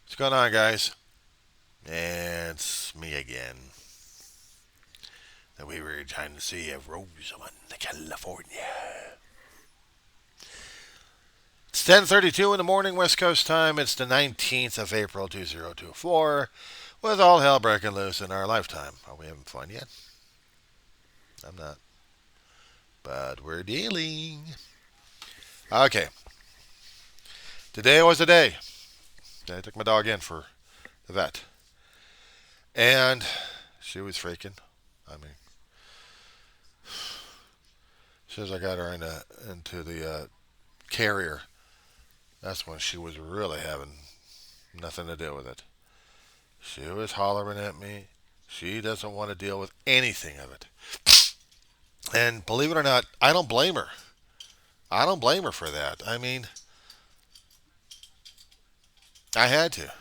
What's going on, guys? It's me again. That we were trying to see a Rosamond, California. It's 10:32 in the morning, West Coast time. It's the 19th of April, 2024. With all hell breaking loose in our lifetime. Are we having fun yet? I'm not. But we're dealing. Okay. Today was the day. I took my dog in for the vet. And she was freaking. I mean, as soon as I got her into the carrier, that's when she was really having nothing to do with it. She was hollering at me. She doesn't want to deal with anything of it. And believe it or not, I don't blame her. I don't blame her for that. I mean, I had to.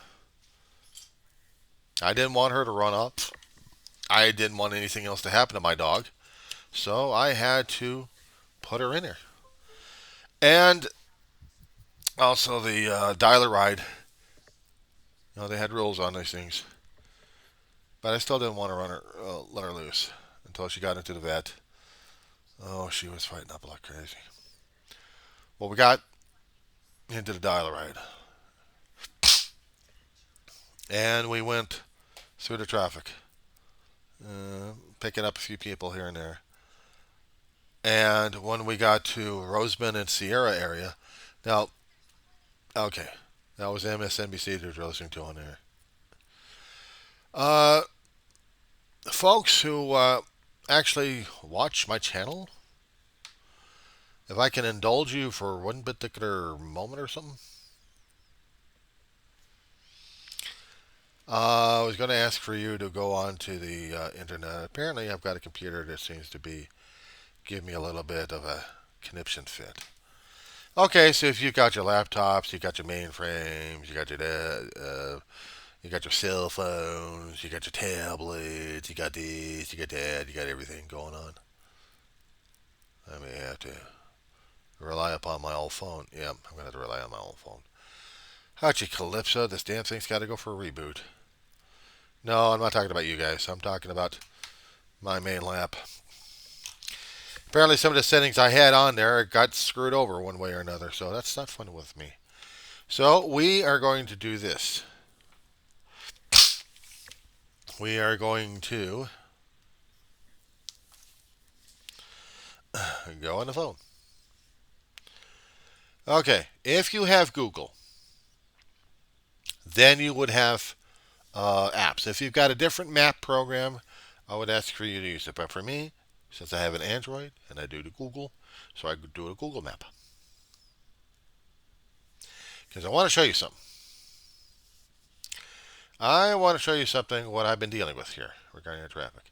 I didn't want her to run up. I didn't want anything else to happen to my dog. So I had to put her in there. And also the dialer ride. They had rules on these things. But I still didn't want to let her loose until she got into the vet. Oh, she was fighting up like crazy. Well, we got into the dial ride, and we went through the traffic, picking up a few people here and there. And when we got to Roseman and Sierra area, now, okay, that was MSNBC that was listening to on there. Uh, Folks who actually watch my channel, if I can indulge you for one particular moment or something, I was going to ask for you to go on to the internet. Apparently, I've got a computer that seems to be give me a little bit of a conniption fit. Okay, so if you got your laptops, you got your mainframes, you got your cell phones, you got your tablets, you got this, you got that, you got everything going on. I may have to rely upon my old phone. Yeah, I'm gonna have to rely on my old phone. How'd you, Calypso? This damn thing's got to go for a reboot. No, I'm not talking about you guys. I'm talking about my main lap. Apparently, some of the settings I had on there got screwed over one way or another, so that's not fun with me. So we are going to do this. We are going to go on the phone. Okay, if you have Google, then you would have apps. If you've got a different map program, I would ask for you to use it. But for me, since I have an Android and I do the Google, so I do a Google map. Because I want to show you something. I want to show you something what I've been dealing with here regarding the traffic.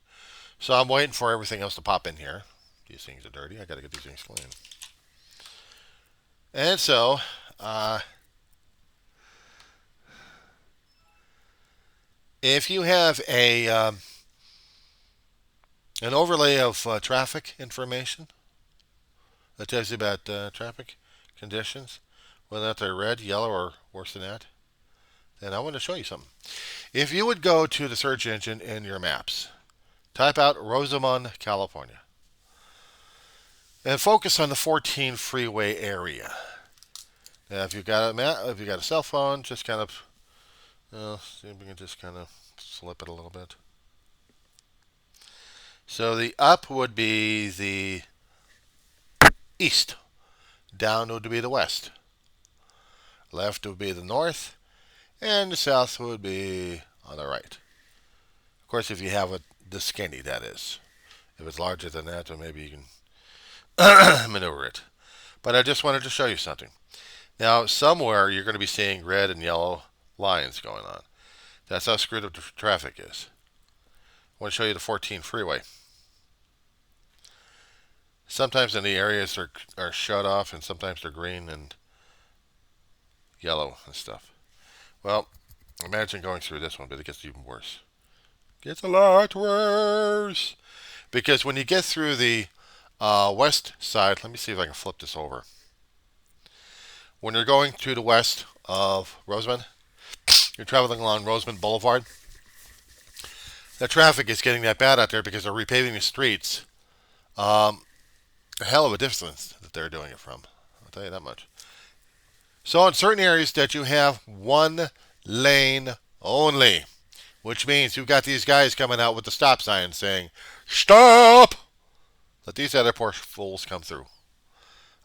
So I'm waiting for everything else to pop in here. These things are dirty. I got to get these things clean. And so, if you have an overlay of traffic information that tells you about traffic conditions, whether they're red, yellow, or worse than that, then I want to show you something. If you would go to the search engine in your maps, type out Rosamond, California, and focus on the 14 freeway area. Now, if you've got if you've got a cell phone, just kind of, see if we can just kind of flip it a little bit. So the up would be the east, down would be the west, left would be the north, and the south would be on the right. Of course, if you have it this skinny, that is. If it's larger than that, then maybe you can maneuver it. But I just wanted to show you something. Now, somewhere you're going to be seeing red and yellow lines going on. That's how screwed up the traffic is. I want to show you the 14 freeway. Sometimes in the areas are shut off, and sometimes they're green and yellow and stuff. Well, imagine going through this one, but it gets even worse. It gets a lot worse. Because when you get through the west side, let me see if I can flip this over. When you're going to the west of Roseman, you're traveling along Roseman Boulevard, the traffic is getting that bad out there because they're repaving the streets. Um, a hell of a distance that they're doing it from. I'll tell you that much. So in certain areas that you have one lane only, which means you've got these guys coming out with the stop sign saying, "Stop!" Let these other poor fools come through.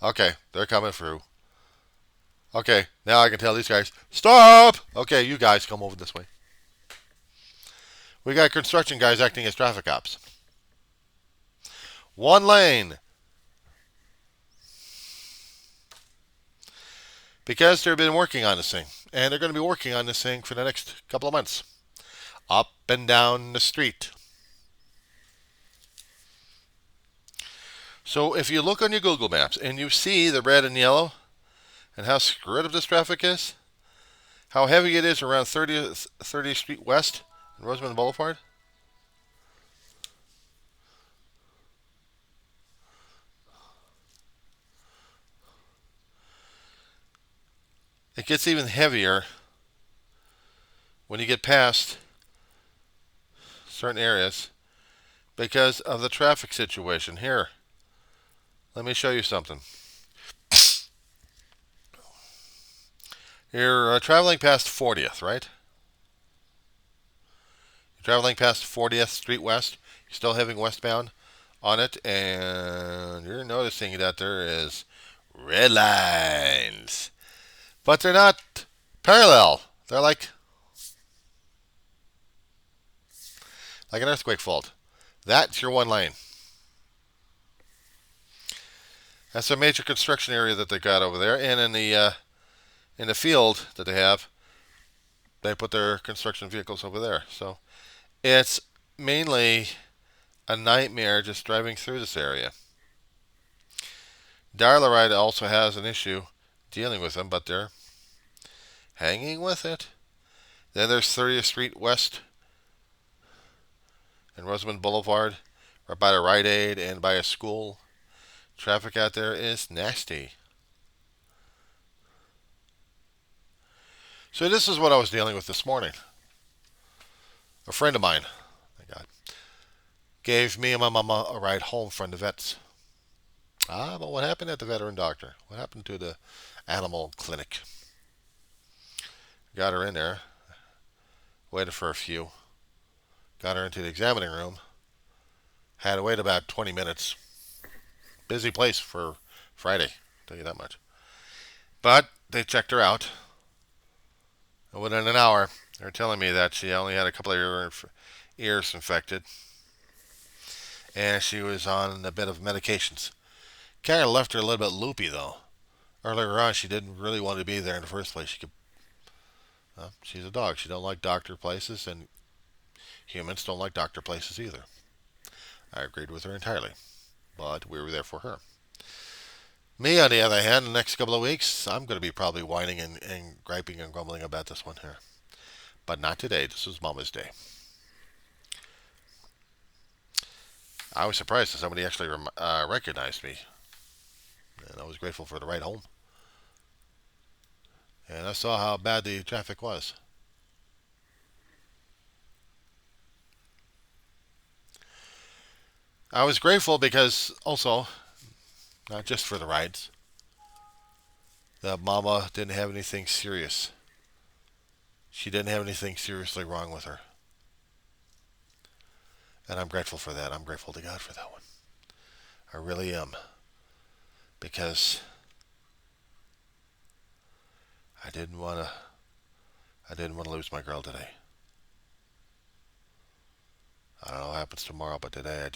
Okay, they're coming through. Okay, now I can tell these guys, "Stop!" Okay, you guys come over this way. We got construction guys acting as traffic cops. One lane. Because they've been working on this thing. And they're going to be working on this thing for the next couple of months. Up and down the street. So if you look on your Google Maps and you see the red and yellow and how screwed up this traffic is, how heavy it is around 30th Street West and Roseman Boulevard, it gets even heavier when you get past certain areas because of the traffic situation. Here, let me show you something. You're traveling past 40th, right? You're traveling past 40th Street West. You're still having westbound on it, and you're noticing that there is red lines. But they're not parallel. They're like an earthquake fault. That's your one lane. That's a major construction area that they got over there, and in the field that they have, they put their construction vehicles over there. So it's mainly a nightmare just driving through this area. Dial-A-Ride also has an issue dealing with them, but they're hanging with it. Then there's 30th Street West and Roseman Boulevard, right by the Rite Aid and by a school. Traffic out there is nasty. So this is what I was dealing with this morning. A friend of mine, my God, gave me and my mama a ride home from the vets. But what happened at the veteran doctor? What happened to the animal clinic? Got her in there, waited for a few, got her into the examining room, had to wait about 20 minutes. Busy place for Friday, I'll tell you that much. But they checked her out, and within an hour, they were telling me that she only had a couple of ears infected, and she was on a bit of medications. Kind of left her a little bit loopy, though. Earlier on, she didn't really want to be there in the first place. She's a dog. She don't like doctor places, and humans don't like doctor places either. I agreed with her entirely, but we were there for her. Me, on the other hand, the next couple of weeks, I'm going to be probably whining and griping and grumbling about this one here. But not today. This is Mama's Day. I was surprised that somebody actually recognized me, and I was grateful for the ride home. And I saw how bad the traffic was. I was grateful because also, not just for the rides, that Mama didn't have anything serious. She didn't have anything seriously wrong with her. And I'm grateful for that. I'm grateful to God for that one. I really am. Because I didn't want to lose my girl today. I don't know what happens tomorrow, but today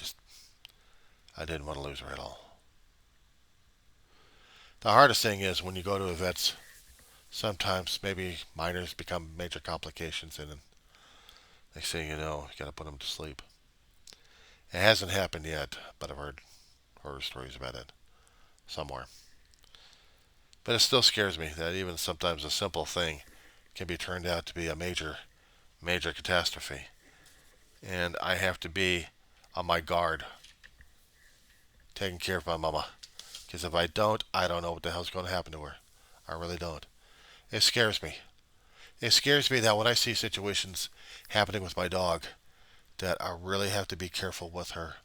I didn't want to lose her at all. The hardest thing is when you go to a vet's, sometimes maybe minors become major complications, and then next thing you know, you got to put them to sleep. It hasn't happened yet, but I've heard horror stories about it somewhere. But it still scares me that even sometimes a simple thing can be turned out to be a major, major catastrophe. And I have to be on my guard, taking care of my mama. Because if I don't know what the hell's going to happen to her. I really don't. It scares me. It scares me that when I see situations happening with my dog, that I really have to be careful with her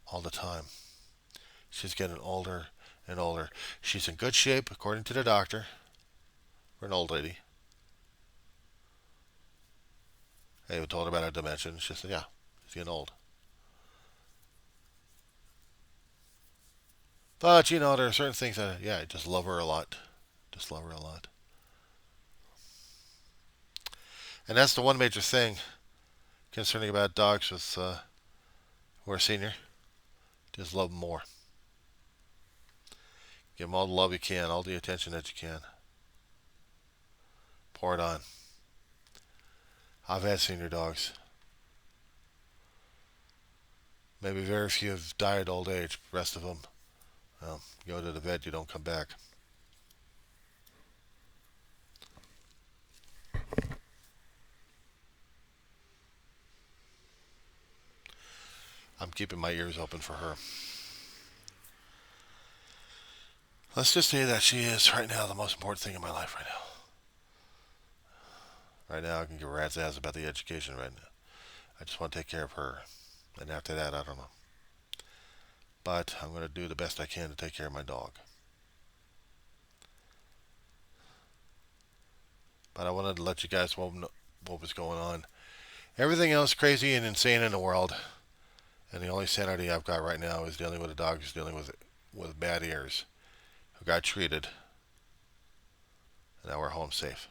all the time. She's getting older and older. She's in good shape, according to the doctor. For an old lady. I even told her about her dementia. She said, yeah, she's getting old. But, there are certain things that, yeah, I just love her a lot. Just love her a lot. And that's the one major thing concerning about dogs with who are senior. Just love them more. Give them all the love you can, all the attention that you can. Pour it on. I've had senior dogs. Maybe very few have died old age. The rest of them, well, you go to the vet, you don't come back. I'm keeping my ears open for her. Let's just say that she is right now the most important thing in my life right now. Right now, I can give a rat's ass about the education right now. I just want to take care of her. And after that, I don't know. But I'm going to do the best I can to take care of my dog. But I wanted to let you guys know what was going on. Everything else crazy and insane in the world. And the only sanity I've got right now is dealing with a dog who's dealing with bad ears, who got treated. And now we're home safe.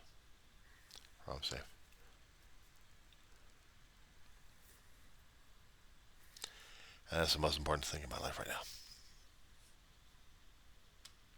We're home safe. And that's the most important thing in my life right now.